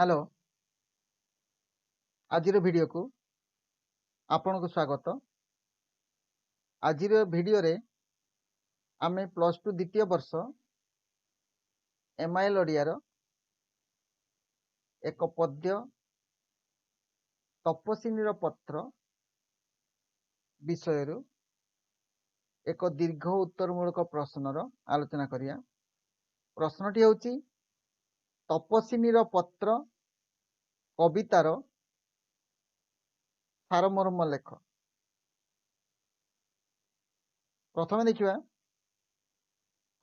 Hello आजिर video को आपन को स्वागत। आजिर वीडियो रे आमे प्लस टू द्वितीय वर्ष एमआईएल ओडिया रो एक पद्य तपस्विनी पत्र विषय रु एक दीर्घ उत्तरमूलक प्रश्नर आलोचना करिया। प्रश्नटी होची तपस्विनी पत्र कवितार सारमर्म लेख। प्रथम देखिबा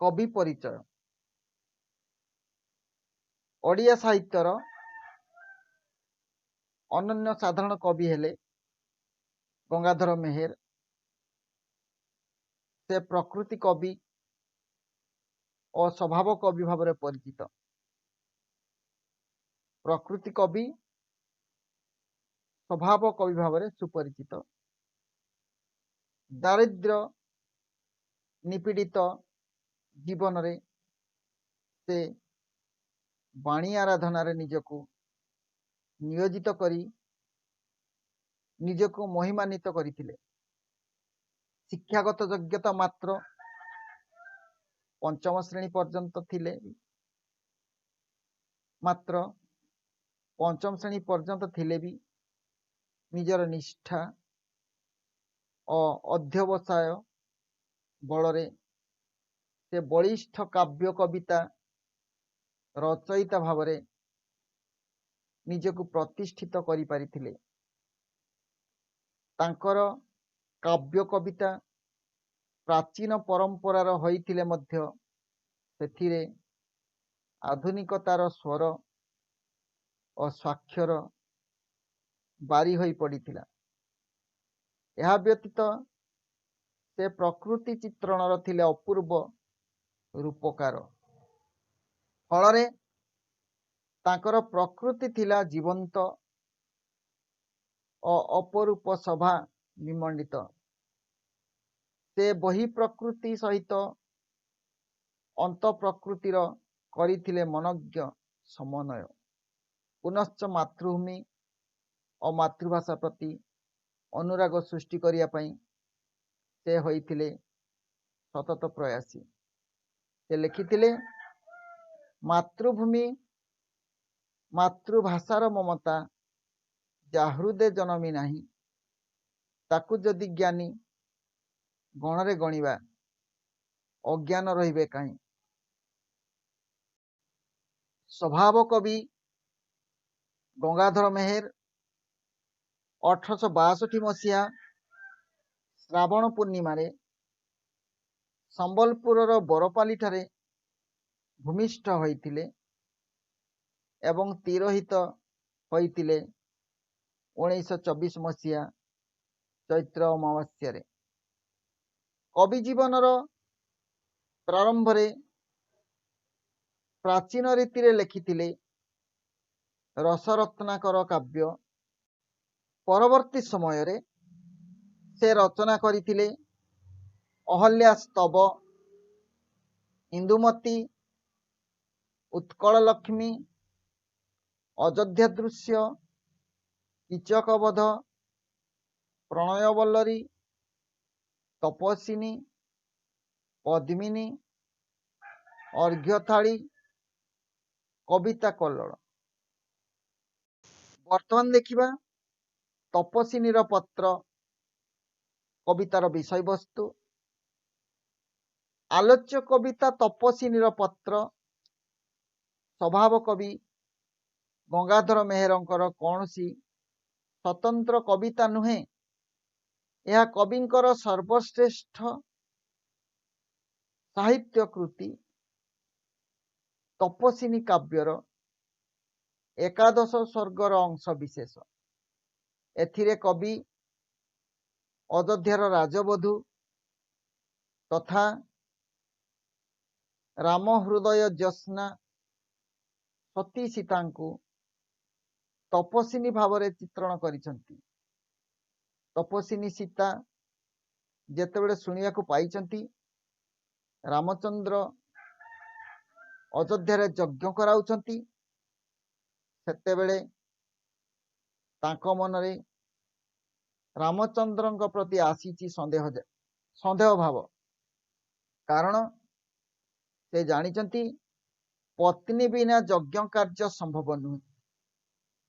कवि परिचय। ओडिया साहित्यर अनन्य साधारण कवि हेले गंगाधर मेहेर। से प्रकृति कवि और स्वभाव कवि भाव परिचित। प्रकृति कवि स्वभाव कवि भाव सुपरिचित। दारिद्र्य निपीड़ित जीवन रे से वाणी आराधना रे निजको नियोजित करी निजको महिमान्वित करथिले। शिक्षागत योग्यता मात्र पंचम श्रेणी पर्यंत थिले। मात्र पंचम श्रेणी पर्यंत थिले भी निजर निष्ठा और अध्यवसाय बलरे से बलिष्ठ काव्य कविता रचयिता भाव निजको प्रतिष्ठित करि पारिथिले। तांकर काव्य कविता प्राचीन परंपरार होइथिले मध्य सेथिरे आधुनिकतार स्वर और स्वाक्षर बारी होई पड़िथिला। यह व्यतीत से प्रकृति चित्रणर थिले अपूर्व रूपकार। फलरे तांकर प्रकृति थिला जीवंत और अपरूप सभा विमंडित। से बही प्रकृति सहित अंत प्रकृतिर करिथिले मनज्ञ समन्वय। पुनश्च मातृभूमि और मातृभाषा प्रति अनुराग सृष्टि करिया पई से होइथिले सतत प्रयासी। से लिखिथिले मातृभूमि मातृभाषार ममता जा हृदय जनमी नाही ताकू जदि ज्ञानी गणरे गणिबा अज्ञान रहिबे काहीं। स्वभाव कवि गंगाधर मेहेर 1862 मसीहा श्रावण पूर्णिमा रे संबलपुरर बरपाली ठारे भूमिष्ठ होइथिले एवं तिरोहित होइथिले 1924 मसीहा चैत्र अमावास्या रे। कवि जीवनर प्रारंभ रे प्राचीन रीति रे लिखिथिले रसरत्नाकर काव्य। परवर्ती समय रे से रचना करिथिले अहल्या स्तव, इंदुमती, उत्कल लक्ष्मी, अयोध्या दृश्य, कीचकवध, प्रणयवल्लरी, तपस्विनी, पद्मिनी, अर्घ्यथाली, कविता कल्लोळ। वर्तमान देखिबा तपस्विनी पत्र कवितार विषय वस्तु। आलोच्य कविता तपस्विनी पत्र स्वभाव कवि गंगाधर मेहेरंकर कौनसी स्वतंत्र कविता नुहे। यह कविंकर सर्वश्रेष्ठ साहित्य कृति तपस्विनी काव्यर एकादश स्वर्गर अंश विशेष। एथिरे कवि अयोध्यार राजबधू तथा राम हृदय ज्योत्स्ना सती सीता को तपस्विनी भाव चित्रण करिसंती। तपस्विनी सीता जेतेबेले सुनिया को पाइचंती रामचंद्र अयोध्या रे यज्ञ कराउचंती ସେତେବେଳେ ତାଙ୍କ ମନରେ ରାମଚନ୍ଦ୍ରଙ୍କ ପ୍ରତି ଆସିଛି ସନ୍ଦେହ ଭାବ। କାରଣ ସେ ଜାଣିଛନ୍ତି ପତ୍ନୀ ବିନା ଯଜ୍ଞ କାର୍ଯ୍ୟ ସମ୍ଭବ ନୁହେଁ।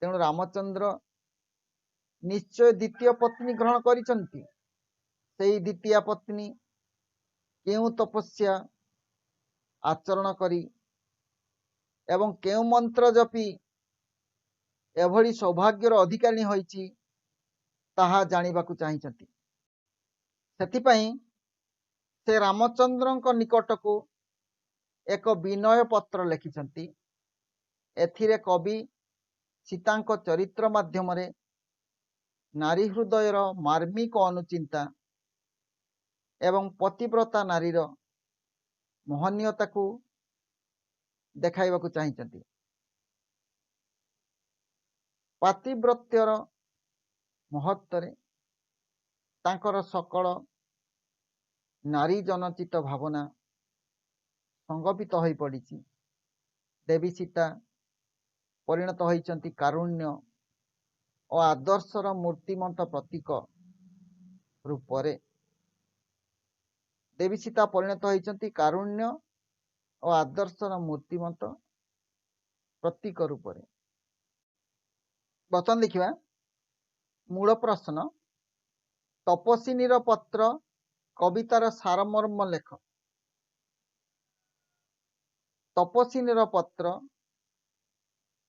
ତେଣୁ ରାମଚନ୍ଦ୍ର ନିଶ୍ଚୟ ଦ୍ୱିତୀୟ ପତ୍ନୀ ଗ୍ରହଣ କରିଛନ୍ତି। ସେଇ ଦ୍ୱିତୀୟ ପତ୍ନୀ କେଉଁ ତପସ୍ୟା ଆଚରଣ କରି ଏବଂ କେଉଁ ମନ୍ତ୍ର ଜପି ଏଭଳି ସୌଭାଗ୍ୟର ଅଧିକାରୀ ହୋଇଛି ତାହା ଜାଣିବାକୁ ଚାହିଁଛନ୍ତି। ସେଥିପାଇଁ ସେ ରାମଚନ୍ଦ୍ରଙ୍କ ନିକଟକୁ ଏକ ବିନୟ ପତ୍ର ଲେଖିଛନ୍ତି। ଏଥିରେ କବି ସୀତାଙ୍କ ଚରିତ୍ର ମାଧ୍ୟମରେ ନାରୀ ହୃଦୟର ମାର୍ମିକ ଅନୁଚିନ୍ତା ଏବଂ ପତିବ୍ରତା ନାରୀର ମହନୀୟତାକୁ ଦେଖାଇବାକୁ ଚାହିଁଛନ୍ତି। ପାତିବ୍ରତ୍ୟର ମହତ୍ୱରେ ତାଙ୍କର ସକଳ ନାରୀ ଜନଚିତ ଭାବନା ସଂଗଠିତ ହୋଇ ପଡ଼ିଛି। ଦେବୀ ସୀତା ପରିଣତ ହୋଇଛନ୍ତି କାରୁଣ୍ୟ ଓ ଆଦର୍ଶର ମୂର୍ତ୍ତିମନ୍ତ ପ୍ରତୀକ ରୂପରେ। ଦେବୀ ସୀତା ପରିଣତ ହୋଇଛନ୍ତି କାରୁଣ୍ୟ ଓ ଆଦର୍ଶର ମୂର୍ତ୍ତିମନ୍ତ ପ୍ରତୀକ ରୂପରେ। ବର୍ତ୍ତମାନ ଦେଖିବା ମୂଳ ପ୍ରଶ୍ନ। ତପସ୍ୱିନୀର ପତ୍ର କବିତାର ସାରମର୍ମ ଲେଖ। ତପସ୍ୱିନୀର ପତ୍ର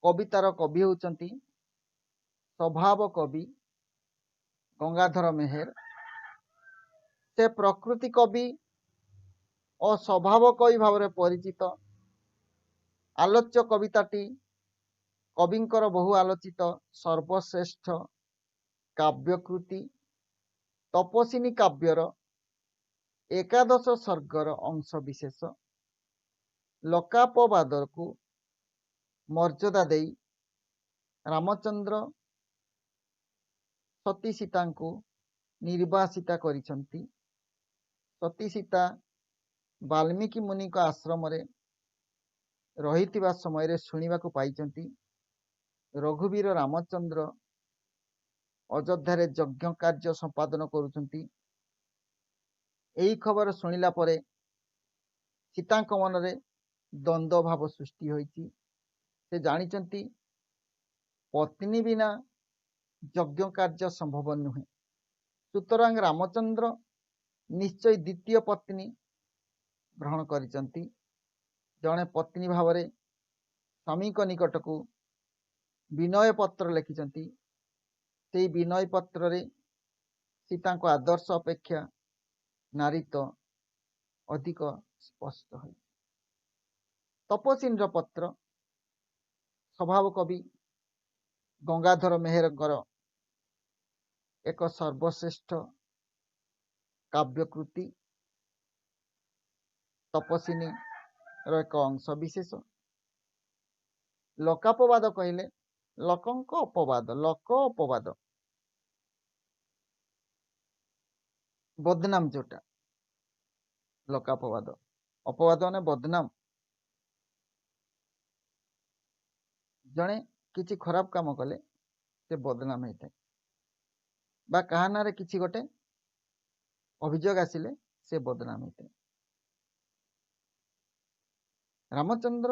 କବିତାର କବି ହେଉଛନ୍ତି ସ୍ୱଭାବ କବି ଗଙ୍ଗାଧର ମେହେର। ସେ ପ୍ରକୃତି କବି ଓ ସ୍ୱଭାବ କବି ଭାବରେ ପରିଚିତ। ଆଲୋଚ୍ୟ କବିତାଟି କବିଙ୍କର ବହୁ ଆଲୋଚିତ ସର୍ବଶ୍ରେଷ୍ଠ କାବ୍ୟକୃତି ତପସ୍ୱିନୀ କାବ୍ୟର ଏକାଦଶ ସର୍ଗର ଅଂଶ ବିଶେଷ। ଲୋକାପବାଦକୁ ମର୍ଯ୍ୟାଦା ଦେଇ ରାମଚନ୍ଦ୍ର ସତୀ ସୀତାଙ୍କୁ ନିର୍ବାସିତା କରିଛନ୍ତି। ସତୀ ସୀତା ବାଲ୍ମୀକି ମୁନିଙ୍କ ଆଶ୍ରମରେ ରହିଥିବା ସମୟରେ ଶୁଣିବାକୁ ପାଇଛନ୍ତି ରଘୁବୀର ରାମଚନ୍ଦ୍ର ଅଯୋଧ୍ୟାରେ ଯଜ୍ଞ କାର୍ଯ୍ୟ ସମ୍ପାଦନ କରୁଛନ୍ତି। ଏହି ଖବର ଶୁଣିଲା ପରେ ସୀତାଙ୍କ ମନରେ ଦ୍ୱନ୍ଦ୍ୱ ଭାବ ସୃଷ୍ଟି ହୋଇଛି। ସେ ଜାଣିଛନ୍ତି ପତ୍ନୀ ବିନା ଯଜ୍ଞ କାର୍ଯ୍ୟ ସମ୍ଭବ ନୁହେଁ। ସୁତରାଂ ରାମଚନ୍ଦ୍ର ନିଶ୍ଚୟ ଦ୍ୱିତୀୟ ପତ୍ନୀ ଗ୍ରହଣ କରିଛନ୍ତି। ଜଣେ ପତ୍ନୀ ଭାବରେ ସ୍ୱାମୀଙ୍କ ନିକଟକୁ ବିନୟ ପତ୍ର ଲେଖିଛନ୍ତି। ସେହି ବିନୟ ପତ୍ରରେ ସୀତାଙ୍କ ଆଦର୍ଶ ଅପେକ୍ଷା ନାରୀତ୍ୱ ଅଧିକ ସ୍ପଷ୍ଟ ହୋଇଛି। ତପସ୍ୱିନୀର ପତ୍ର ସ୍ୱଭାବ କବି ଗଙ୍ଗାଧର ମେହେରଙ୍କର ଏକ ସର୍ବଶ୍ରେଷ୍ଠ କାବ୍ୟକୃତି ତପସ୍ୱିନୀର ଏକ ଅଂଶ ବିଶେଷ। ଲୋକାପବାଦ କହିଲେ ଲୋକଙ୍କ ଅପବାଦ, ଲୋକ ଅପବାଦ, ବଦନାମ ଯୋଉଟା ଲୋକାପବାଦ। ଅପବାଦ ମାନେ ବଦନାମ। ଜଣେ କିଛି ଖରାପ କାମ କଲେ ସେ ବଦନାମ ହେଇଥାଏ, ବା କାହା ନାଁରେ କିଛି ଗୋଟେ ଅଭିଯୋଗ ଆସିଲେ ସେ ବଦନାମ ହେଇଥାଏ। ରାମଚନ୍ଦ୍ର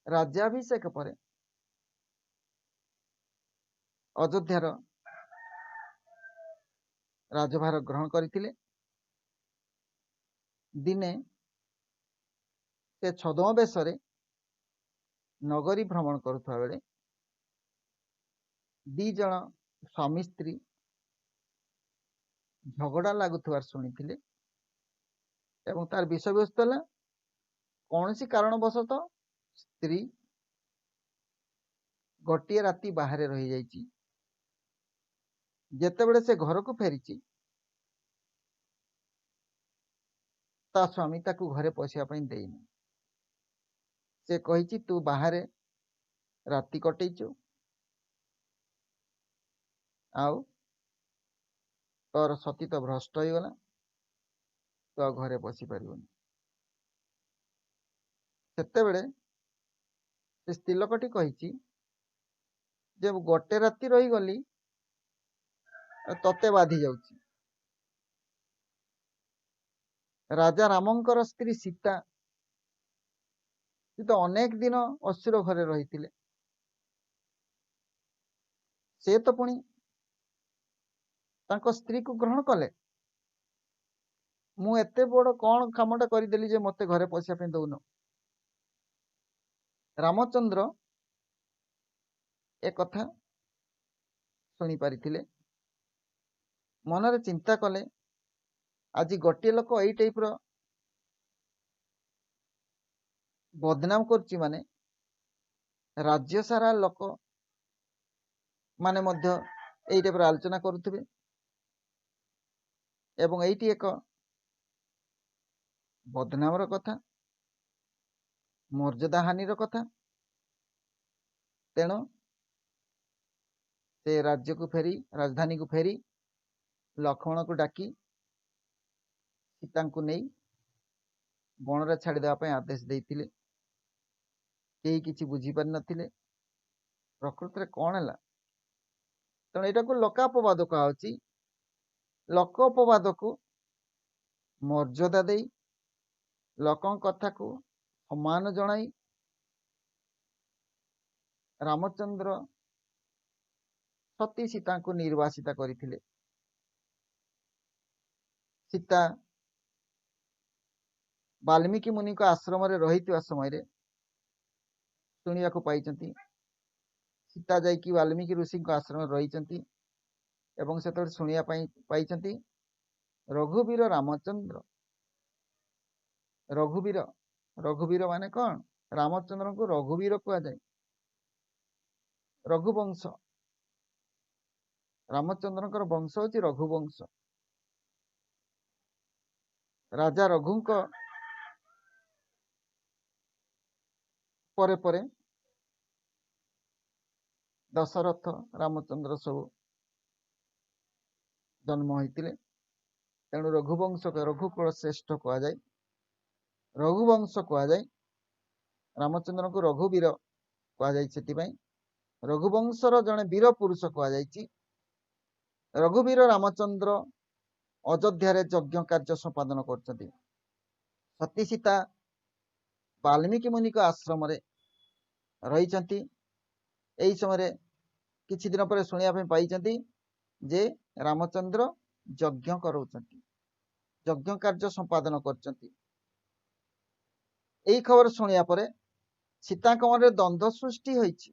ରାଜ୍ୟାଭିଷେକ ପରେ ଅଯୋଧ୍ୟାର ରାଜଭାର ଗ୍ରହଣ କରିଥିଲେ। ଦିନେ ସେ ଛଦ୍ମ ବେଶରେ ନଗରୀ ଭ୍ରମଣ କରୁଥିବା ବେଳେ ଦି ଜଣ ସ୍ୱାମୀ ସ୍ତ୍ରୀ ଝଗଡ଼ା ଲାଗୁଥିବାର ଶୁଣିଥିଲେ ଏବଂ ତାର ବିଷୟବସ୍ତୁ ହେଲା କୌଣସି କାରଣବଶତଃ ସ୍ତ୍ରୀ ଗୋଟିଏ ରାତି ବାହାରେ ରହିଯାଇଛି। ଯେତେବେଳେ ସେ ଘରକୁ ଫେରିଛି ତା ସ୍ୱାମୀ ତାକୁ ଘରେ ପଶିବା ପାଇଁ ଦେଇନି। ସେ କହିଛି ତୁ ବାହାରେ ରାତି କଟେଇଛୁ ଆଉ ତୋର ସତୀ ତ ଭ୍ରଷ୍ଟ ହେଇଗଲା, ତୁ ଆଉ ଘରେ ପଶି ପାରିବୁନି। ସେତେବେଳେ ସେ ସ୍ତ୍ରୀ ଲୋକଟି କହିଛି ଯେ ଗୋଟେ ରାତି ରହିଗଲି ତତେ ବାଧି ଯାଉଛି। ରାଜା ରାମଙ୍କର ସ୍ତ୍ରୀ ସୀତା ସେ ତ ଅନେକ ଦିନ ଅସୁର ଘରେ ରହିଥିଲେ। ସେ ତ ପୁଣି ତାଙ୍କ ସ୍ତ୍ରୀକୁ ଗ୍ରହଣ କଲେ। ମୁଁ ଏତେ ବଡ଼ କଣ କାମଟା କରିଦେଲି ଯେ ମତେ ଘରେ ପଶିବା ପାଇଁ ଦଉନ। ରାମଚନ୍ଦ୍ର ଏ କଥା ଶୁଣି ପାରିଥିଲେ। ମନରେ ଚିନ୍ତା କଲେ ଆଜି ଗୋଟିଏ ଲୋକ ଏଇ ଟାଇପର ବଦନାମ କରୁଛି ମାନେ ରାଜ୍ୟ ସାରା ଲୋକ ମାନେ ମଧ୍ୟ ଏଇ ଟାଇପର ଆଲୋଚନା କରୁଥିବେ ଏବଂ ଏଇଟି ଏକ ବଦନାମର କଥା, ମର୍ଯ୍ୟାଦା ହାନିର କଥା। ତେଣୁ ସେ ରାଜଧାନୀକୁ ଫେରି ଲକ୍ଷ୍ମଣକୁ ଡାକି ସୀତାଙ୍କୁ ନେଇ ବଣରେ ଛାଡ଼ିଦେବା ପାଇଁ ଆଦେଶ ଦେଇଥିଲେ। କେହି କିଛି ବୁଝିପାରିନଥିଲେ ପ୍ରକୃତରେ କଣ ହେଲା। ତେଣୁ ଏଇଟାକୁ ଲୋକାପବାଦ କୁହାଯାଉଛି। ଲୋକପବାଦକୁ ମର୍ଯ୍ୟାଦା ଦେଇ ଲୋକଙ୍କ କଥାକୁ ସମ୍ମାନ ଜଣାଇ ରାମଚନ୍ଦ୍ର ସତୀ ସୀତାଙ୍କୁ ନିର୍ବାସିତା କରିଥିଲେ। ସୀତା ବାଲ୍ମୀକି ମୁନିଙ୍କ ଆଶ୍ରମରେ ରହିଥିବା ସମୟରେ ଶୁଣିବାକୁ ପାଇଛନ୍ତି ସୀତା ଯାଇକି ବାଲ୍ମୀକି ଋଷିଙ୍କ ଆଶ୍ରମରେ ରହିଛନ୍ତି ଏବଂ ସେତେବେଳେ ଶୁଣିବା ପାଇଁ ପାଇଛନ୍ତି ରଘୁବୀର ରାମଚନ୍ଦ୍ର। ରଘୁବୀର ମାନେ କଣ? ରାମଚନ୍ଦ୍ରଙ୍କୁ ରଘୁବୀର କୁହାଯାଏ। ରଘୁବଂଶ, ରାମଚନ୍ଦ୍ରଙ୍କର ବଂଶ ହେଉଛି ରଘୁବଂଶ। ରାଜା ରଘୁଙ୍କ ପରେ ପରେ ଦଶରଥ ରାମଚନ୍ଦ୍ର ସବୁ ଜନ୍ମ ହୋଇଥିଲେ। ତେଣୁ ରଘୁକୁଳ ଶ୍ରେଷ୍ଠ କୁହାଯାଏ, ରଘୁବଂଶ କୁହାଯାଏ। ରାମଚନ୍ଦ୍ରଙ୍କୁ ରଘୁବୀର କୁହାଯାଏ। ସେଥିପାଇଁ ରଘୁବଂଶର ଜଣେ ବୀର ପୁରୁଷ କୁହାଯାଇଛି। ରଘୁବୀର ରାମଚନ୍ଦ୍ର ଅଯୋଧ୍ୟାରେ ଯଜ୍ଞ କାର୍ଯ୍ୟ ସମ୍ପାଦନ କରୁଛନ୍ତି। ସତୀ ସୀତା ବାଲ୍ମୀକି ମୁନିଙ୍କ ଆଶ୍ରମରେ ରହିଛନ୍ତି। ଏହି ସମୟରେ କିଛି ଦିନ ପରେ ଶୁଣିବା ପାଇଁ ପାଇଛନ୍ତି ଯେ ରାମଚନ୍ଦ୍ର ଯଜ୍ଞ କରାଉଛନ୍ତି, ଯଜ୍ଞ କାର୍ଯ୍ୟ ସମ୍ପାଦନ କରୁଛନ୍ତି। ଏହି ଖବର ଶୁଣିବା ପରେ ସୀତାଙ୍କ ମନରେ ଦ୍ୱନ୍ଦ୍ୱ ସୃଷ୍ଟି ହୋଇଛି।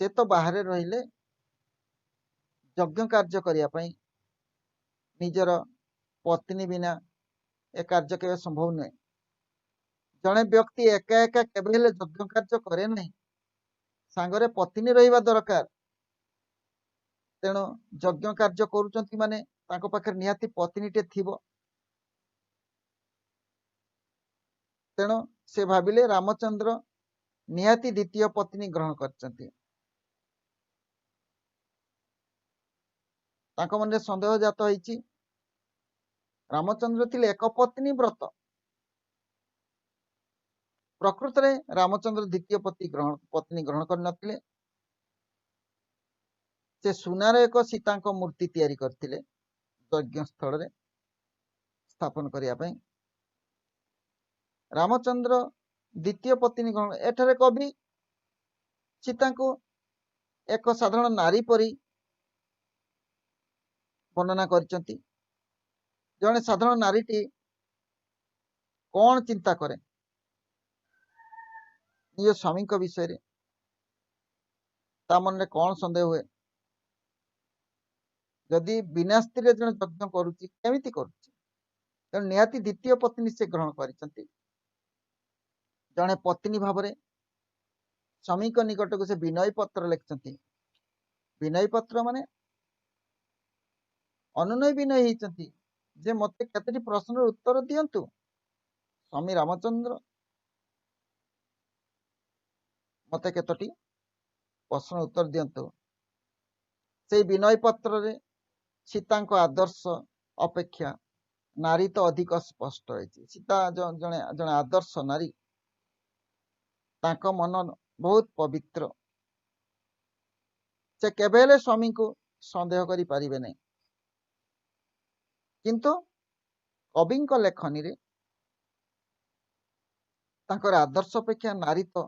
ସେ ତ ବାହାରେ ରହିଲେ, ଯଜ୍ଞ କାର୍ଯ୍ୟ କରିବା ପାଇଁ ନିଜର ପତ୍ନୀ ବିନା ଏ କାର୍ଯ୍ୟ କେବେ ସମ୍ଭବ ନୁହେଁ। ଜଣେ ବ୍ୟକ୍ତି ଏକା ଏକା କେବେ ହେଲେ ଯଜ୍ଞ କାର୍ଯ୍ୟ କରେ ନାହିଁ, ସାଙ୍ଗରେ ପତ୍ନୀ ରହିବା ଦରକାର। ତେଣୁ ଯଜ୍ଞ କାର୍ଯ୍ୟ କରୁଛନ୍ତି ମାନେ ତାଙ୍କ ପାଖରେ ନିହାତି ପତ୍ନୀଟେ ଥିବ। ତେଣୁ ସେ ଭାବିଲେ ରାମଚନ୍ଦ୍ର ନିହାତି ଦ୍ୱିତୀୟ ପତ୍ନୀ ଗ୍ରହଣ କରିଛନ୍ତି। ତାଙ୍କ ମନରେ ସନ୍ଦେହ ଜାତ ହେଇଛି। ରାମଚନ୍ଦ୍ର ଥିଲେ ଏକ ପତ୍ନୀ ବ୍ରତ। ପ୍ରକୃତରେ ରାମଚନ୍ଦ୍ର ଦ୍ୱିତୀୟ ପତ୍ନୀ ଗ୍ରହଣ କରିନଥିଲେ। ସେ ସୁନାର ଏକ ସୀତାଙ୍କ ମୂର୍ତ୍ତି ତିଆରି କରିଥିଲେ ଯଜ୍ଞ ସ୍ଥଳରେ ସ୍ଥାପନ କରିବା ପାଇଁ। ରାମଚନ୍ଦ୍ର ଦ୍ୱିତୀୟ ପତ୍ନୀ ଗ୍ରହଣ, ଏଠାରେ କବି ସୀତାଙ୍କୁ ଏକ ସାଧାରଣ ନାରୀ ପରି ବର୍ଣ୍ଣନା କରିଛନ୍ତି। ଜଣେ ସାଧାରଣ ନାରୀଟି କଣ ଚିନ୍ତା କରେ ନିଜ ସ୍ୱାମୀଙ୍କ ବିଷୟରେ, ତା ମନରେ କଣ ସନ୍ଦେହ ହୁଏ, ଯଦି ବିନା ସ୍ତ୍ରୀରେ ଜଣେ ଯଜ୍ଞ କରୁଛି କେମିତି କରୁଛି। ତେଣୁ ନିହାତି ଦ୍ୱିତୀୟ ପତ୍ନୀ ସେ ଗ୍ରହଣ କରିଛନ୍ତି। ଜଣେ ପତ୍ନୀ ଭାବରେ ସ୍ୱାମୀଙ୍କ ନିକଟକୁ ସେ ବିନୟ ପତ୍ର ଲେଖିଛନ୍ତି। ବିନୟ ପତ୍ର ମାନେ ଅନୁନୟ ବିନୟ ହେଇଛନ୍ତି ଯେ ମତେ କେତୋଟି ପ୍ରଶ୍ନର ଉତ୍ତର ଦିଅନ୍ତୁ। ସ୍ୱାମୀ ରାମଚନ୍ଦ୍ର ମତେ କେତୋଟି ପ୍ରଶ୍ନ ଉତ୍ତର ଦିଅନ୍ତୁ। ସେଇ ବିନୟ ପତ୍ରରେ ସୀତାଙ୍କ ଆଦର୍ଶ ଅପେକ୍ଷା ନାରୀ ତ ଅଧିକ ସ୍ପଷ୍ଟ ହେଇଛି। ସୀତା ଜଣେ ଆଦର୍ଶ ନାରୀ। तांको मन बहुत पवित्र से केबेले स्वामी को संदेह करि पारिबे नहीं किंतु कवि लेखनी रे तांकर आदर्श अपेक्षा नारी तो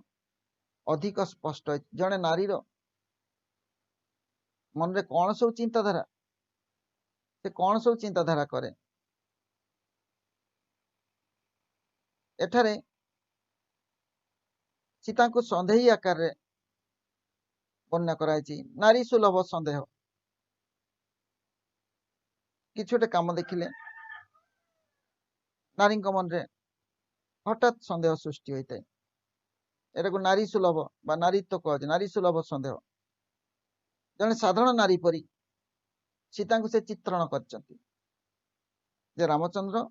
अधिक स्पष्ट है जड़े नारीर मन रे कौन सब चिंताधारा से कौन सब चिंताधारा करे एठारे सीता को संदेही आकार रे वर्णना कराई नारी सुलभ संदेह किसी गोटे कम देखिले नारी मन रे हठात संदेह सृष्टि होता है एटा को नारी सुलभ बा नारीत्व कह नारी सुलभ संदेह जड़े साधारण नारी परी सीता को से चित्रण कर रामचंद्र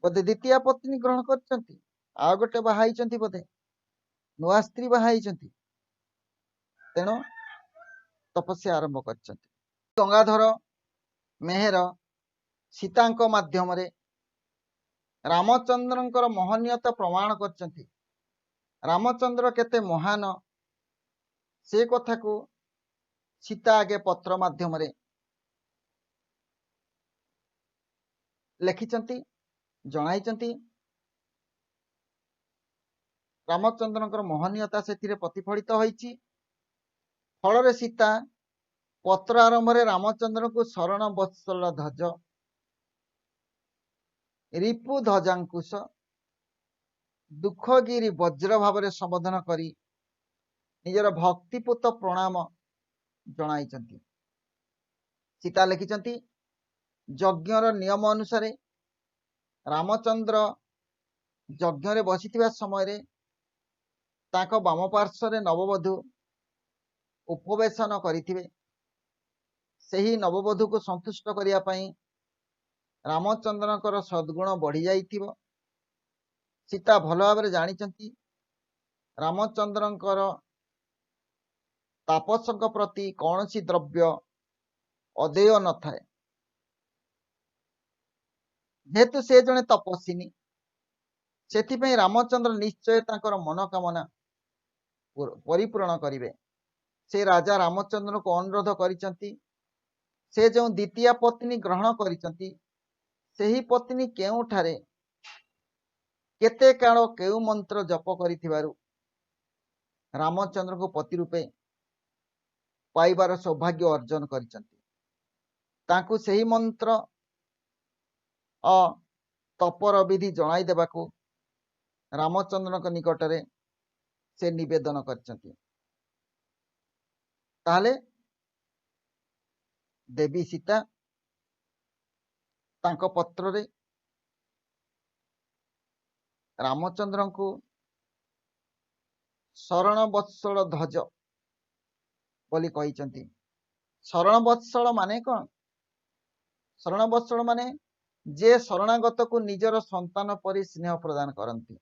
बोधे द्वितीय पत्नी ग्रहण कर गोटे बाहाई बोधे नुआ स्त्री बाहाई तेणु तपस्या आरंभ कर गंगाधर मेहर सीता माध्यम रामचंद्र महनीयता प्रमाण कर रामचंद्र केते महान से कथा को सीता आगे पत्र माध्यम लिखिंट जणाई रामचंद्र महनीयता से प्रतिफलित होती फल सीता पत्र आरंभ रामचंद्र को शरण वत्सल ध्वज रिपु ध्वजाकुश दुखगिरी वज्र भाव संबोधन करी निजर भक्तिपूत प्रणाम जणाई सीता लिखिंट यज्ञर नियम अनुसार रामचंद्र यज्ञ रे बसी समय ताको बाम पार्श्व नववधू उपवेशन करिथिबे सही नववधू को संतुष्ट करने रामचंद्र सद्गुण बढ़ी जाइथिबो सीता भल भाव जानी रामचंद्र तापसों प्रति कौन सी द्रव्य अदेय न थाए जेहेतु से जने तपस्विनी से रामचंद्र निश्चय तांकर मनोकामना परिपूर्ण करिवे से राजा रामचंद्र को अनुरोध करिसंती से जो द्वितीय पत्नी ग्रहण करिसंती सेही पत्नी केउठारे केते काल केउ मंत्र जप करिथिबारु रामचंद्र को पति रूपे पाइबार सौभाग्य अर्जन करिसंती तांकु सेही मंत्र तपर विधि जणाई देबाकू रामचंद्र निकट में से निवेदन करचंती ताहले देवी सीता तांको पत्र रे रामचंद्र को शरण वत्सल ध्वज बोली कहिचंती शरण वत्सल माने कौन शरण वत्सल माने जे शरणागत को निजर संतान परि स्नेह प्रदान करती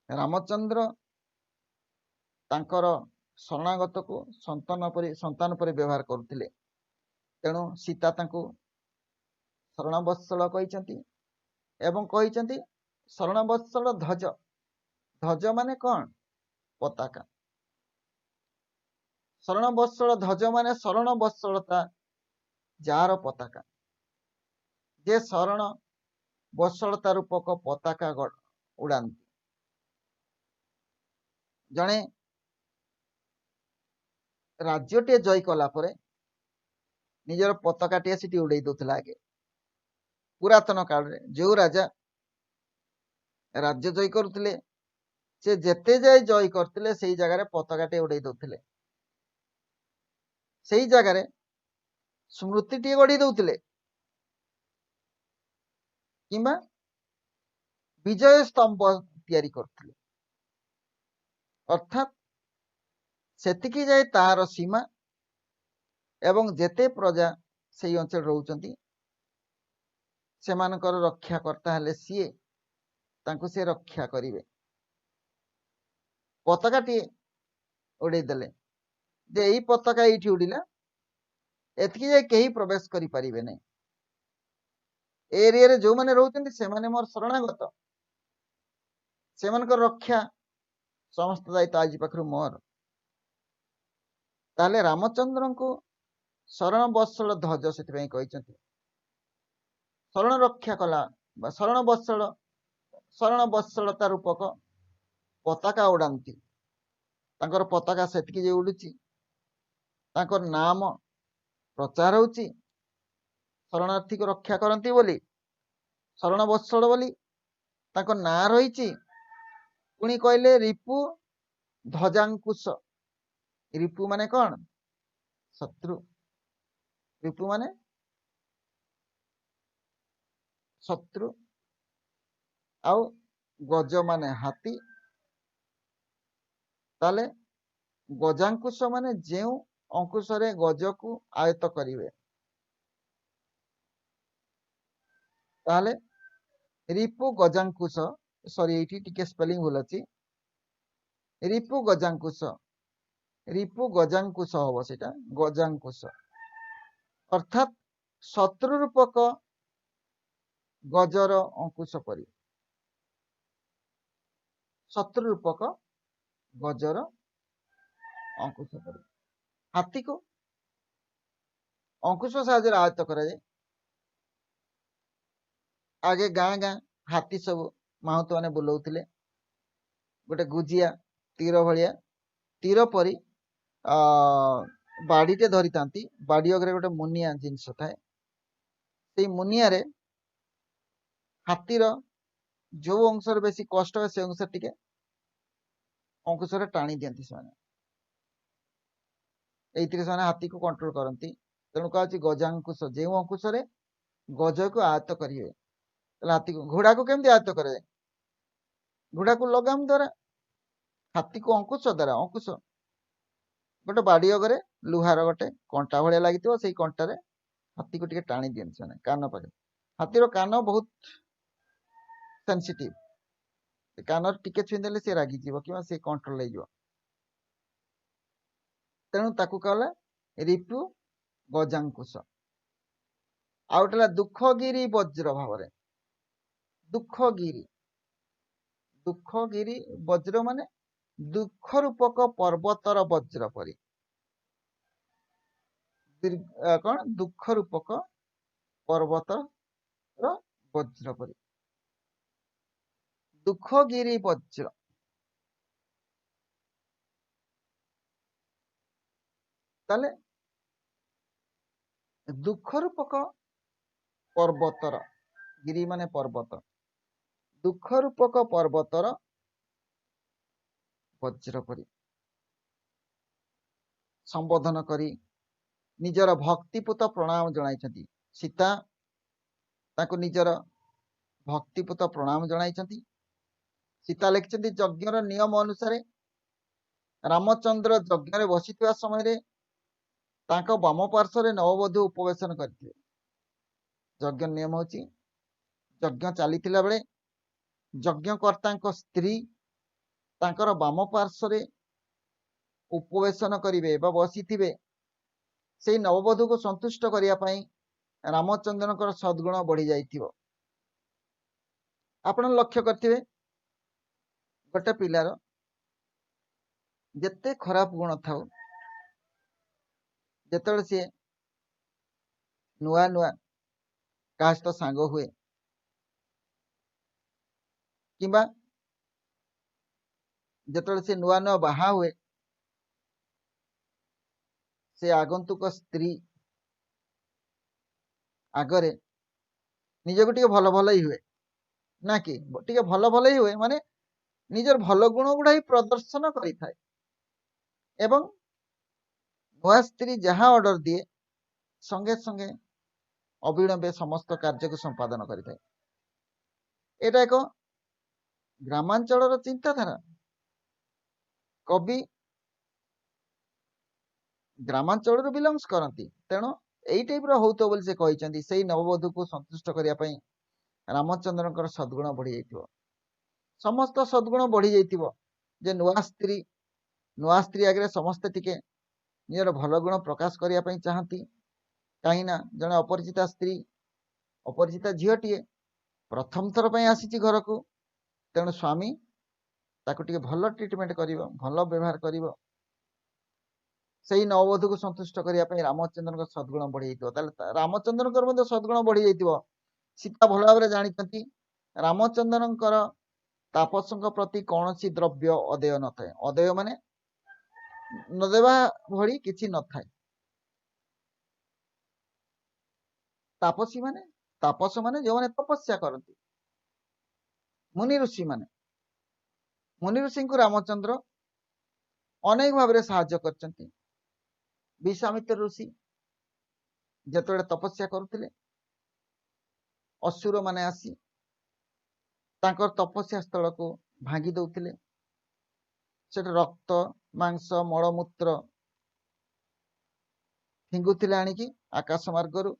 रामचंद्र तांकर शरणागत को संतान परि व्यवहार करुथिले तेणु सीता तांको शरण वत्सल कहिचंती एवं कहिचंती शरण वत्सल ध्वज ध्वज माने कौन पताका शरण वत्सल ध्वज माने शरण वत्सलता जार पताका जे शरण वत्सलता रूपक पताका उड़ाती जड़े राज्यटे जय कला परे निजर पताकाटे से उड़े दौला आगे पुरातन काल रे जो राजा राज्य जय करुले से जेते जाए जय करते से जगार पताकाटे उड़े दौले से जगार स्मृति टी गढ़ी दौले किंबा विजय स्तंभ तैयारी करथिले अर्थात सेतिकी जाए तार सीमा एवं जेते प्रजा से अंचल रोचंती सेमानकर रक्षा करता हेले सीए तांको से रक्षा करिवे पताकाटी उड़े देले जे एई पताका एठी उड़िला एतकी जाए केही प्रवेश करि परिबे नै एरिया रे जो माने रोचंती से माने मोर शरणागत सेमानकर रक्षा समस्त दायित्व आज पाखु मोर ताले रामचंद्र को शरण बत्सल ध्वज से शरण रक्षा कला शरण बत्सलता रूपक पताका उड़ाती पताका से उड़ुची नाम प्रचार होची शरणार्थी को रक्षा करती बोली शरण बत्सल बोली ना रही पुणी कहले रिपु ध्वजांकुश रिपु माने कौन शत्रु रिपु माने शत्रु आउ गज माने हाथी ताले गजांकुश माने जेउ अंकुश रे गज को आयत्त करिवे ताले रिपु गजांकुश सॉरी एठी टिके स्पेलिंग भूल अछि रिपु गजांकुश होबो सेटा गजांकुश अर्थात शत्रु रूपक गजर अंकुश परि शत्रु रूपक गजर अंकुश परि हाथी को अंकुश साहाय्य आयत्त करा जाए आगे गाँ गाँ हाथी सब माहुत मैंने बुलाऊले गोटे गुजिया तीर भाया तीर परी बाड़ीटे धरी था बाड़ी अग्रे गोटे मुनिया जिनस थाए से मुनिया रे हाथीर जो अंश बेसी कष्ट है से अंश टिके अंकुश टाणी दिखती से हाथी को कंट्रोल करती तेणु कहा गजांकुश जो अंकुश गज को आयत्त करेंगे हाथी को घोड़ा को केमती आयत्त करे घोड़ा को लगाम द्वारा हाथी को अंकुश द्वारा अंकुश गोटे बाड़ी अगरे लुहार गोटे कंटा भाया लगी से कंटार हाथी को टाणी दिखती से कान पाखे हाथीर कान बहुत सेंसिटिव कान टिके छुईदे सी रागिज कि कंट्रोल हो तेणु ताकू कहला रिपु गजांकुश आउटला दुखगिरी वज्र भाव दुखगिरी वज्र माने दुख रूपक पर्वतर वज्र परी कौन दुख रूपक पर्वतर वज्र परी दुखगिरी वज्र ताले दुख रूपक पर्वतर गिरी माने पर्वत दुख रूपक पर्वतर वज्र परी संबोधन करी निजर भक्तिपुत प्रणाम जणाई सीता ताको निजर भक्तिपुत प्रणाम जणाई सीता लिखिं यज्ञर नियम अनुसार रामचंद्र यज्ञ रे बसिथिबा समय रे ताको वाम पार्श्व नववधू उपवेशन करथिले यज्ञ नियम होची यज्ञ चलीथिला बेले यज्ञकर्ता स्त्री तांकर वाम पार्श्व उपवेशन करिवे बा बसिथिबे से नववधू को संतुष्ट करिया पई रामचंद्रनकर सद्गुण बढ़ी जाइथिबो आपण लक्ष्य करथिबे गोटे पिलार जेते खराब गुण थाउ जेतले सी नुआ नुआ का सहित सांग हुए किंबा जेतले सी नुआ नुआ बाहा हुए से आगंतुक स्त्री आगरे निजको टिके भल भल ही हुए ना कि टिके भल भल ही हुए माने निजर भल गुण गुड़ा ही प्रदर्शन करिथाए एवं नुआ स्त्री जहाँ ऑर्डर दिए संगे संगे अविलंबे समस्त कार्य को संपादन करिथाए एटा एक ग्रामांचल चिंताधारा कवि ग्रामांचल बिलंग्स करती तेणु यही टाइप होतो बोली से कहते से नववधू को संतुष्ट करने रामचंद्र सद्गुण बढ़ी जाइथिबो समस्त सद्गुण बढ़ी जाइथिबो जे नुआ स्त्री आगे समस्ते टिके निजर भल गुण प्रकाश करने चाहती कहीं जड़े अपरिचिता स्त्री अपरिचिता झीटीए प्रथम थर पर आसी घर को तेणु स्वामी ताको टिके भल ट्रिटमेंट करिवो भल व्यवहार करिवो सेई नववधू को संतुष्ट करिया पई रामचंद्र सद्गुण बढ़ी जाइतिबो ताले रामचंद्र सद्गुण बढ़ी जाइतिबो सीता भल भाव जानी रामचंद्र तापसों प्रति कौन सी द्रव्य अदेय न थाए अदेय माने नदेवा भली किछि न थाए तापसी माने तापस माने जो माने तपस्या करती मुनि ऋषि को रामचंद्र अनेक भाव साहाय्य करचंती विश्वामित्र ऋषि जेतबेले तपस्या करुथिले असुर माने आसी तांकर तपस्या स्थल को भांगी दउथिले सेठ रक्त मांस मलमूत्र फिंगुथिले आनिकी आकाश मार्गरु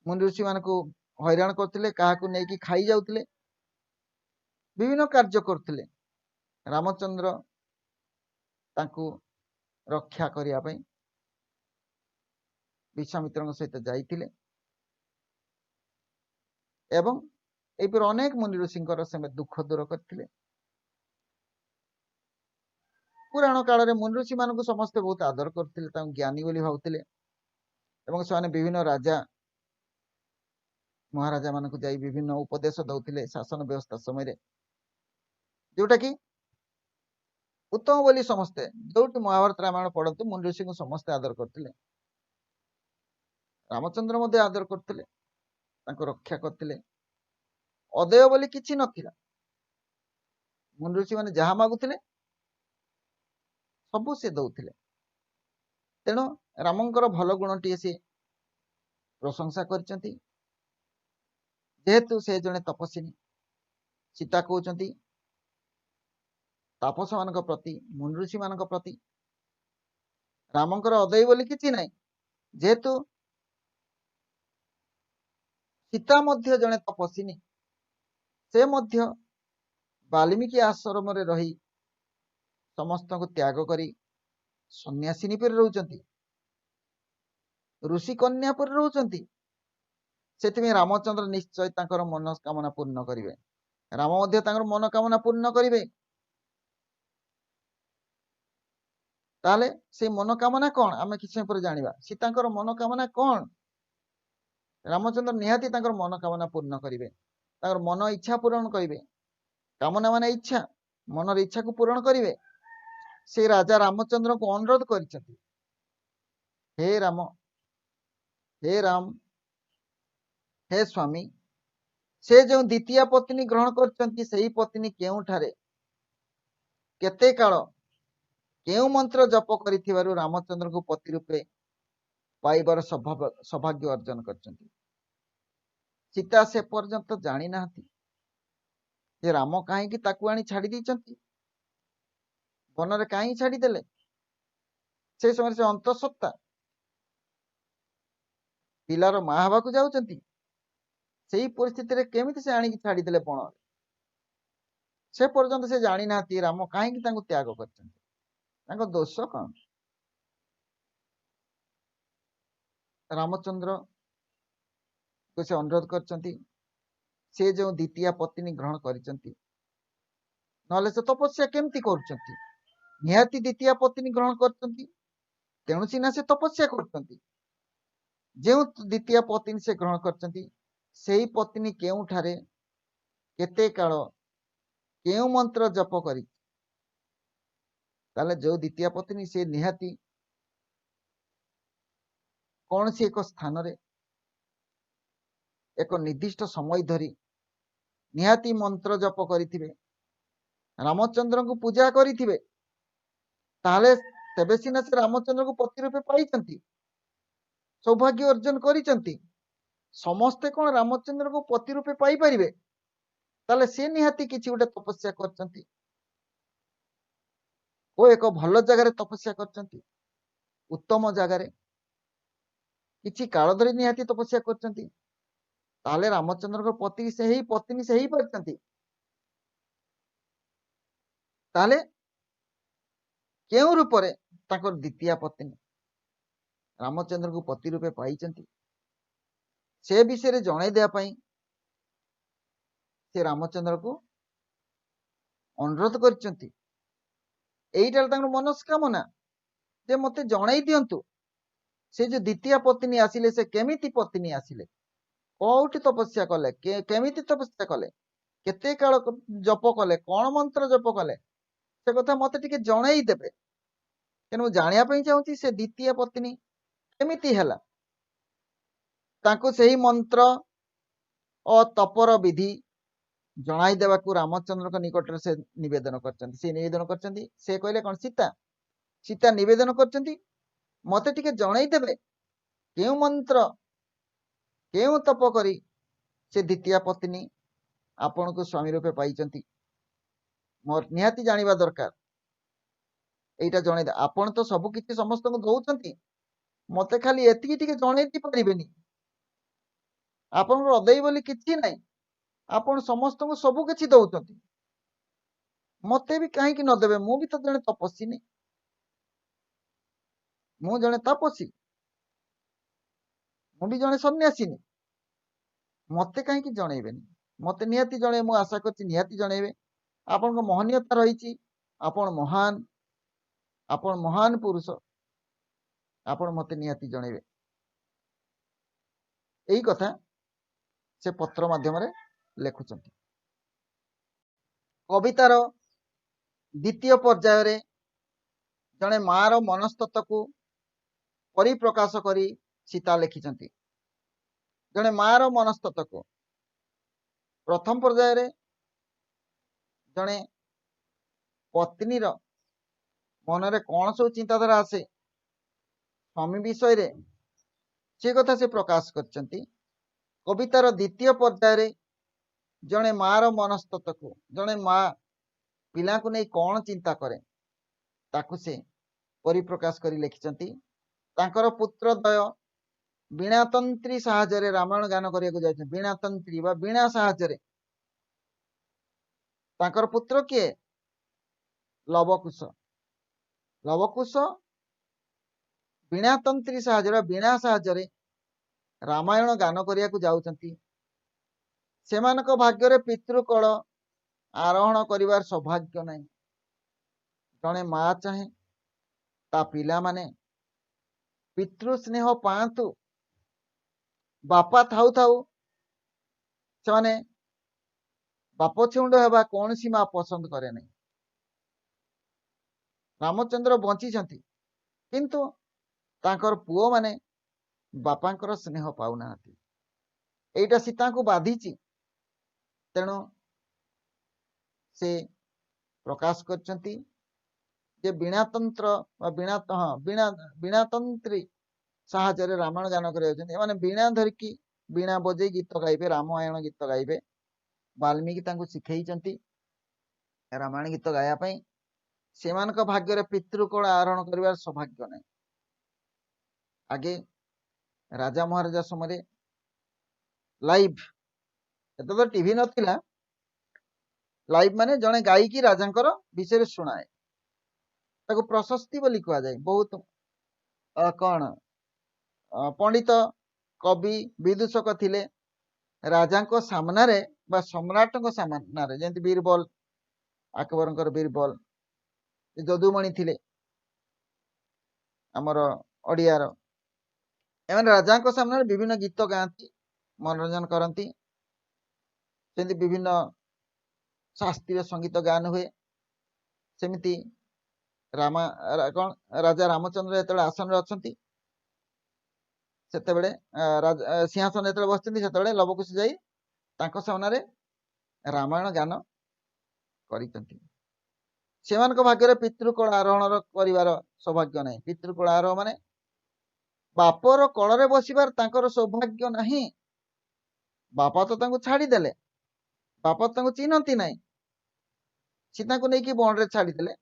मुनि ऋषि मान को हैरान करथिले काहाकू नेकी खाई जाउथिले विभिन्न कार्य करथिले रामचंद्र तांकू रक्षा करिया पई विश्वामित्र सहित जाइथिले एवं एपर अनेक मुनि ऋषि से दुख दूर करथिले पुराण काल में मुनि ऋषि मान समस्ते बहुत आदर करथिले ज्ञानी बोली भावुथिले एवं से विभिन्न राजा महाराजा मान जाई विभिन्न उपदेश दउथिले शासन व्यवस्था समय जोटा कि उत्तम बोली समस्ते जो महाभारत रामायण पढ़तु मुनि ऋषि को समस्ते आदर करथिले रामचंद्र मध्य आदर करथिले तांको रक्षा करथिले अदेय बोली किछि नथिला मुनि ऋषि माने जहा मागुथिले सबु से दउथिले तेणु रामंकर भल गुणटी से प्रशंसा करचंती जेहेतु से जने तपस्विनी सीता कहउचंती तापस मान प्रति मुनि ऋषि मान प्रति रामंकर अदय बोली किछि नाही जेहेतु सीता मध्य जने तपस्विनी से मध्य वाल्मीकि आश्रम रे रही समस्त को त्याग करी सन्यासिनी पर रहउचंती ऋषि कन्या पर रहउचंती सेति रामचंद्र निश्चय तांकर मनोकामना पूर्ण करिवे राम मध्य तांकर मनोकामना पूर्ण करिवे ताले से मनोकामना कौन आम कि जाना सीता मनोकामना कौन रामचंद्र निहाती मनोकामना पूर्ण करेंगे मन इच्छा पूरण करेंगे कामना माने इच्छा मनर इच्छा को पूरण करेंगे से राजा रामचंद्र को अनुरोध कर हे राम हे स्वामी से जो द्वितीय पत्नी ग्रहण कर पत्नी केउठारे केते काल केउ मंत्र जप करिथिबारु रामचंद्र को पति रूपे पाइबार सौभाग्य अर्जन करचंती सीता से पर्यंत जानी नाहती जे राम कहीं ताकू आनी छाड़ी दीचंती वन रे कहीं छाड़ी देले से समय से अंतसत्ता पिलार मां हवा को जाउचंती सेही परिस्थिति रे केमिति से आनी छाड़ी देले बण से पर्यंत से जानी नाहती राम कहीं तांको त्याग करचंती तांको दोष कौन रामचंद्र को से अनुरोध करचंती से जो द्वितीय पत्नी ग्रहण करिचंती नले से तपस्या केमती करचंती निहाती द्वितीय पत्नी ग्रहण करचंती तेणु सिना से तपस्या करचंती जो द्वितीय पत्नी से ग्रहण करचंती सेही पत्नी केउठारे केते काल केउ मंत्र जप करी ताले जो द्वितीय पत्नी से निहाती कौन सी एक स्थान रे एक निर्दिष्ट समय धरी निहाती मंत्र जप करिथिबे रामचंद्र को पूजा करिथिबे ताले तेबे सिना से रामचंद्र को पति रूपे पाइचंती सौभाग्य अर्जन करिचंती समस्ते कौन रामचंद्र को पति रूपे पाई परिबे ताले से निहाती किछि गोटे तपस्या करचंती ओ एक भल जगह तपस्या करचंती उत्तम जगह किछि काल धरी निहाती तपस्या करचंती ताले रामचंद्र को पति से ही पत्नी से ही पारचंती ताले केउ रूप रे ताकर द्वितीय पत्नी रामचंद्र को पति रूपे पाइचंती से विषय जणाई देया पई से रामचंद्र को ଅନୁରୋଧ କରିଛନ୍ତି। ଏଇଟା ତାଙ୍କର ମନସ୍କାମନା ଯେ ମତେ ଜଣେଇ ଦିଅନ୍ତୁ ସେ ଯୋଉ ଦ୍ୱିତୀୟ ପତ୍ନୀ ଆସିଲେ ସେ କେମିତି ପତ୍ନୀ ଆସିଲେ, କୋଉଠି ତପସ୍ୟା କଲେ, କେମିତି ତପସ୍ୟା କଲେ, କେତେ କାଳ ଜପ କଲେ, କଣ ମନ୍ତ୍ର ଜପ କଲେ, ସେ କଥା ମତେ ଟିକେ ଜଣେଇ ଦେବେ। ତେଣୁ ମୁଁ ଜାଣିବା ପାଇଁ ଚାହୁଁଛି ସେ ଦ୍ୱିତୀୟ ପତ୍ନୀ କେମିତି ହେଲା। ତାଙ୍କୁ ସେହି ମନ୍ତ୍ର ଓ ତପର ବିଧି ଜଣାଇ ଦେବାକୁ ରାମଚନ୍ଦ୍ରଙ୍କ ନିକଟରେ ସେ ନିବେଦନ କରିଛନ୍ତି। ସେ କହିଲେ କଣ, ସୀତା ନିବେଦନ କରିଛନ୍ତି ମତେ ଟିକେ ଜଣେଇ ଦେବେ କେଉଁ ମନ୍ତ୍ର କେଉଁ ତପ କରି ସେ ଦ୍ୱିତୀୟ ପତ୍ନୀ ଆପଣଙ୍କୁ ସ୍ୱାମୀ ରୂପେ ପାଇଛନ୍ତି। ମୋର ନିହାତି ଜାଣିବା ଦରକାର। ଏଇଟା ଜଣେଇ ଦେ। ଆପଣ ତ ସବୁ କିଛି ସମସ୍ତଙ୍କୁ ଦଉଛନ୍ତି, ମତେ ଖାଲି ଏତିକି ଟିକେ ଜଣେଇ ଦେଇ ପାରିବେନି? ଆପଣଙ୍କର ଅଦେଇ ବୋଲି କିଛି ନାହିଁ, ଆପଣ ସମସ୍ତଙ୍କୁ ସବୁ କିଛି ଦଉଛନ୍ତି, ମତେ ବି କାହିଁକି ନଦେବେ? ମୁଁ ବି ତ ଜଣେ ତପସ୍ୱିନୀ, ମୁଁ ଜଣେ ତପସ୍ୱୀ, ମୁଁ ବି ଜଣେ ସନ୍ନ୍ୟାସିନୀ, ମତେ କାହିଁକି ଜଣେଇବେନି? ମତେ ନିହାତି ଜଣେଇବେ, ମୁଁ ଆଶା କରୁଛି ନିହାତି ଜଣେଇବେ। ଆପଣଙ୍କ ମହନୀୟତା ରହିଛି, ଆପଣ ମହାନ ପୁରୁଷ, ଆପଣ ମତେ ନିହାତି ଜଣେଇବେ। ଏଇ କଥା ସେ ପତ୍ର ମାଧ୍ୟମରେ ଲେଖୁଛନ୍ତି। କବିତାର ଦ୍ୱିତୀୟ ପର୍ଯ୍ୟାୟରେ ଜଣେ ମାର ମନସ୍ତତ୍ୱକୁ ପରିପ୍ରକାଶ କରି ସୀତା ଲେଖିଛନ୍ତି। ଜଣେ ମାର ମନସ୍ତତ୍ୱକୁ ପ୍ରଥମ ପର୍ଯ୍ୟାୟରେ ଜଣେ ପତ୍ନୀର ମନରେ କଣ ସବୁ ଚିନ୍ତାଧାରା ଆସେ ସ୍ୱାମୀ ବିଷୟରେ, ସେ କଥା ସେ ପ୍ରକାଶ କରିଛନ୍ତି। କବିତାର ଦ୍ୱିତୀୟ ପର୍ଯ୍ୟାୟରେ ଜଣେ ମାର ମନସ୍ତତ୍ୱକୁ, ଜଣେ ମା ପିଲାଙ୍କୁ ନେଇ କଣ ଚିନ୍ତା କରେ ତାକୁ ସେ ପରିପ୍ରକାଶ କରି ଲେଖିଛନ୍ତି। ତାଙ୍କର ପୁତ୍ରଦ୍ୱୟ ବୀଣାତନ୍ତ୍ରୀ ସାହାଯ୍ୟରେ ରାମାୟଣ ଗାନ କରିବାକୁ ଯାଉଛନ୍ତି। ବୀଣାତନ୍ତ୍ରୀ ବା ବୀଣା ସାହାଯ୍ୟରେ। ତାଙ୍କର ପୁତ୍ର କିଏ? ଲବକୁଶ। ଲବକୁଶ ବୀଣାତନ୍ତ୍ରୀ ସାହାଯ୍ୟରେ, ବୀଣା ସାହାଯ୍ୟରେ ରାମାୟଣ ଗାନ କରିବାକୁ ଯାଉଛନ୍ତି। ସେମାନଙ୍କ ଭାଗ୍ୟରେ ପିତୃକଳ ଆରୋହଣ କରିବାର ସୌଭାଗ୍ୟ ନାହିଁ। ଜଣେ ମା ଚାହେଁ ତା ପିଲାମାନେ ପିତୃ ସ୍ନେହ ପାଆନ୍ତୁ। ବାପା ଥାଉ ଥାଉ ସେମାନେ ବାପ ଛେଉଣ୍ଡ ହେବା କୌଣସି ମା ପସନ୍ଦ କରେ ନାହିଁ। ରାମଚନ୍ଦ୍ର ବଞ୍ଚିଛନ୍ତି, କିନ୍ତୁ ତାଙ୍କର ପୁଅମାନେ ବାପାଙ୍କର ସ୍ନେହ ପାଉନାହାନ୍ତି। ଏଇଟା ସୀତାଙ୍କୁ ବାଧିଛି। ତେଣୁ ସେ ପ୍ରକାଶ କରିଛନ୍ତି ଯେ ବୀଣାତନ୍ତ୍ର ବା ବୀଣାତନ୍ତ୍ରୀ ସାହାଯ୍ୟରେ ରାମାୟଣ ଗାନ କରାଯାଉଛନ୍ତି। ଏମାନେ ବୀଣା ଧରିକି ବୀଣା ବଜେଇ ଗୀତ ଗାଇବେ, ରାମାୟଣ ଗୀତ ଗାଇବେ। ବାଲ୍ମୀକି ତାଙ୍କୁ ଶିଖେଇଛନ୍ତି ରାମାୟଣ ଗୀତ ଗାଇବା ପାଇଁ। ସେମାନଙ୍କ ଭାଗ୍ୟରେ ପିତୃକଳ ଆରୋହଣ କରିବାର ସୌଭାଗ୍ୟ ନାହିଁ। ଆଗେ ରାଜା ମହାରାଜା ସମୟରେ ଲାଇଭ, ଏତେ ତ ଟିଭି ନଥିଲା, ଲାଇଭ ମାନେ ଜଣେ ଗାଇକି ରାଜାଙ୍କର ବିଷୟରେ ଶୁଣାଏ, ତାକୁ ପ୍ରଶସ୍ତି ବୋଲି କୁହାଯାଏ। ବହୁତ କଣ ପଣ୍ଡିତ କବି ବିଦୂଷକ ଥିଲେ ରାଜାଙ୍କ ସାମ୍ନାରେ ବା ସମ୍ରାଟଙ୍କ ସାମ୍ନାରେ, ଯେମିତି ବୀରବଲ, ଆକବରଙ୍କର ବୀରବଲ, ଯଦୁମଣି ଥିଲେ ଆମର ଓଡ଼ିଆର। ଏମାନେ ରାଜାଙ୍କ ସାମ୍ନାରେ ବିଭିନ୍ନ ଗୀତ ଗାଆନ୍ତି, ମନୋରଞ୍ଜନ କରନ୍ତି। ସେମିତି ବିଭିନ୍ନ ଶାସ୍ତ୍ରୀୟ ସଙ୍ଗୀତ ଗାନ ହୁଏ। ସେମିତି ରାଜା ରାମଚନ୍ଦ୍ର ଯେତେବେଳେ ଆସନରେ ଅଛନ୍ତି, ସେତେବେଳେ ସିଂହାସନ ଯେତେବେଳେ ବସିଛନ୍ତି, ସେତେବେଳେ ଲବକୁଶ ଯାଇ ତାଙ୍କ ସାମ୍ନାରେ ରାମାୟଣ ଗାନ କରିଛନ୍ତି। ସେମାନଙ୍କ ଭାଗ୍ୟରେ ପିତୃକଳ ଆରୋହଣ କରିବାର ସୌଭାଗ୍ୟ ନାହିଁ। ପିତୃକଳ ଆରୋହଣ ମାନେ ବାପର କଳରେ ବସିବାର ତାଙ୍କର ସୌଭାଗ୍ୟ ନାହିଁ। ବାପା ତ ତାଙ୍କୁ ଛାଡ଼ିଦେଲେ, ବାପା ତାଙ୍କୁ ଚିହ୍ନନ୍ତି ନାହିଁ। ସୀତାଙ୍କୁ ନେଇକି ବଣରେ ଛାଡ଼ିଦେଲେ,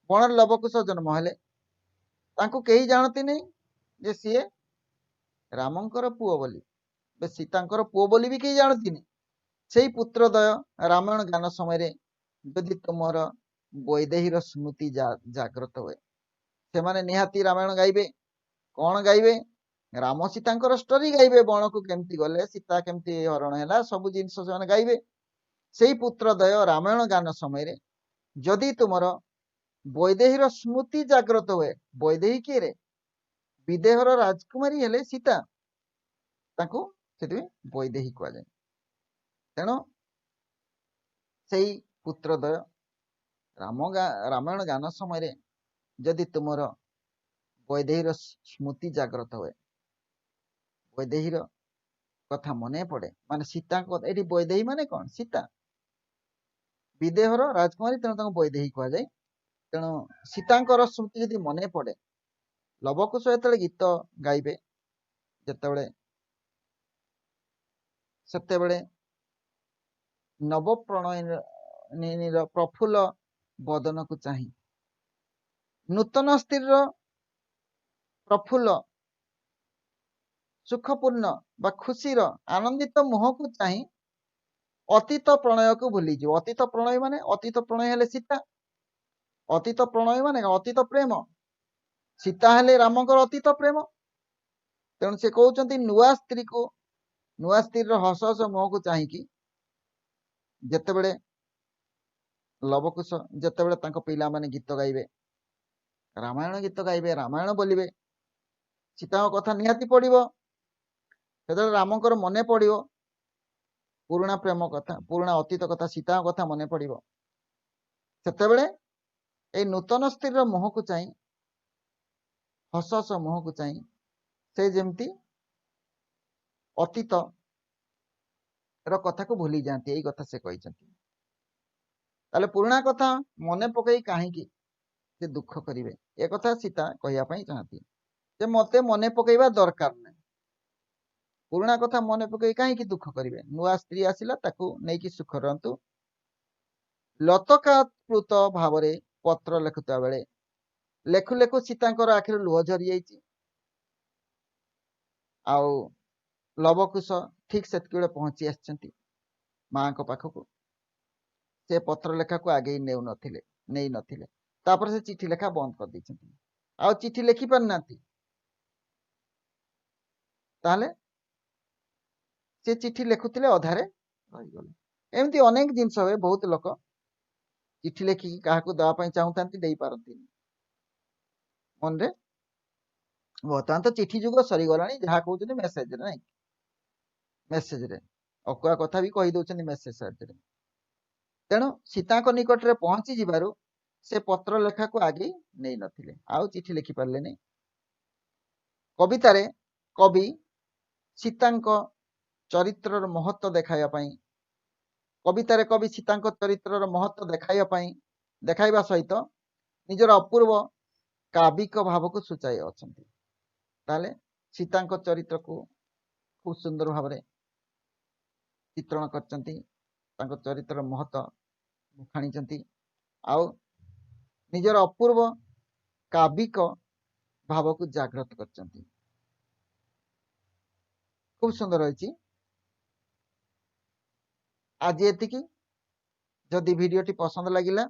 ବଣରେ ଲବକୁଶ ଜନ୍ମ ହେଲେ। ତାଙ୍କୁ କେହି ଜାଣନ୍ତିନି ଯେ ସିଏ ରାମଙ୍କର ପୁଅ ବୋଲି, ସୀତାଙ୍କର ପୁଅ ବୋଲି ବି କେହି ଜାଣନ୍ତିନି। ସେଇ ପୁତ୍ରଦ୍ୱୟ ରାମାୟଣ ଗାନ ସମୟରେ ଯଦି ତୁମର ବୈଦେହୀର ସ୍ମୃତି ଜାଗ୍ରତ ହୁଏ, ସେମାନେ ନିହାତି ରାମାୟଣ ଗାଇବେ। କଣ ଗାଇବେ? ରାମ ସୀତାଙ୍କର ଷ୍ଟୋରି ଗାଇବେ। ବଣକୁ କେମିତି ଗଲେ, ସୀତା କେମିତି ହରଣ ହେଲା, ସବୁ ଜିନିଷ ସେମାନେ ଗାଇବେ। सेई पुत्रद्वय रामायण गान समय जदि तुमर वैदेहीर स्मृति जाग्रत हुए, वैदेही किए रे विदेहर राजकुमारी हेले सीता, ताको वैदेही कहुए। तेणु से पुत्रद्वय रामायण गान समय जदि तुमर वैदेहीर स्मृति जाग्रत हुए, वैदेहीर कथा मन पड़े माने सीता ये वैदेही माने कौन सीता विदेहर राजकुमारी तेणु वैदेही कह जाए। तेणु सीतांकर स्मृति जदि मन पड़े लवकुश जो गीत गाइबे जिते नव प्रणयिनी प्रफुल्ल बदन को चाही नूतन स्थिर प्रफुल्ल सुखपूर्ण बा खुशीर आनंदित मुह को चाही अतीत प्रणय को भूलीज। अतीत प्रणय माने अतीत प्रणय हेले सीता, अतीत प्रणय माने अतीत प्रेम, सीता हेले रामकर अतीत प्रेम। तेणु से कहते नुआ स्त्री को नुआ स्त्री हस हस मुह को चाहिए जितेबले लवकुश जितेबले पिला माने गीत गाइबे रामायण गीत गाइबे रामायण बोलिबे सीता कथा निहाती पड़िबो से रामकर मन पड़िबो पुराणा प्रेम कथा पुराणा अतीत कथा सीता कथा मन पड़िबो सेतेबेले ए नूतन स्त्री मुह को चाही हस हस मुह को चाही से जेमती अतीत कथा को भूली जाती यही कथा से कहते पुराणा कथा मन पकई कहीं से दुख करेंगे एक कथा सीता कहवाई चाहती मते मन पकईवा दरकार नहीं पुराणा कथा मन पकई कहीं दुख करेंगे नुआ स्त्री आसला नहीं कि सुख रु लतकात्कृत भाव पत्र लेखुता बेले लेखु लेखु सीता आखिर लुह झरी जाइए आउ लवकुश ठीक से पहुंची आसछंती माँ को पाखक से पत्र लेखा को आगे नहीं नथिले तापर से चिठी लेखा बंद कर दी आ चिठी लेखि पार ना ताले से चिठी लेखुले अधारे रहीगले एमती अनेक जिनस हुए बहुत लोक चिठी लेखिकी क्या देवाई चाहता दे पारती मन रे बर्तमान तो चिठी जुग सरीगला जहाँ कहते मेसेज नहीं मेसेज रे अकुआ कथा भी कही दौरान मेसेज साहाଯ୍य तेणु सीता निकट में पहुंची जीवारु से पत्र लेखा को आगे नहीं नथिले आउ चिठी लिखि पारले नहीं कवितारे कवि सीता चरित्र महत्व देखाइबा कवितारे कवि सीता चरित्र महत्व देखाइबा सहित निजर अपूर्व काव्यिक भाव को सूचाई अछंती ताले सीता चरित्र को खूब सुंदर भाव चित्रण करचंती चरित्र महत्व मुखाणी आउ निजर अपूर्व काव्यिक भाव को जागृत करचंती खूब सुंदर रही। आज एतिकी जदि वीडियोटी पसंद लगिला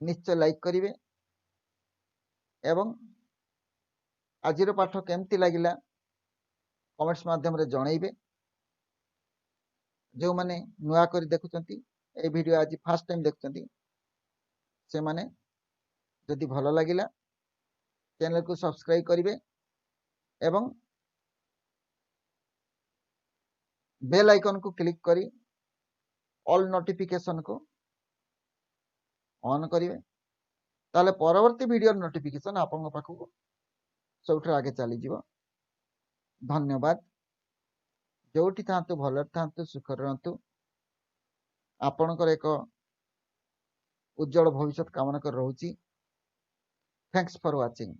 निश्चय लाइक करिवे एवं आजिर पाठ केमती लगिला कमेंट्स माध्यम रे जणाइबे जो माने नुआ करी देखुचंती ए वीडियो आज फर्स्ट टाइम देखुचंती से माने जदि भलो लगिला चैनल को सब्सक्राइब करिवे एवं बेल आइकन को क्लिक करी ऑल नोटिफिकेशन को ऑन करिवे ताले परवर्ती वीडियो नोटिफिकेशन आपन पाखु सबठु आगे चली जीवो। धन्यवाद। जोटी थांतु भलर थांतु सुखर रहंतु आपनकर एक उज्जवल भविष्य कामना कर रहूची। Thanks for watching.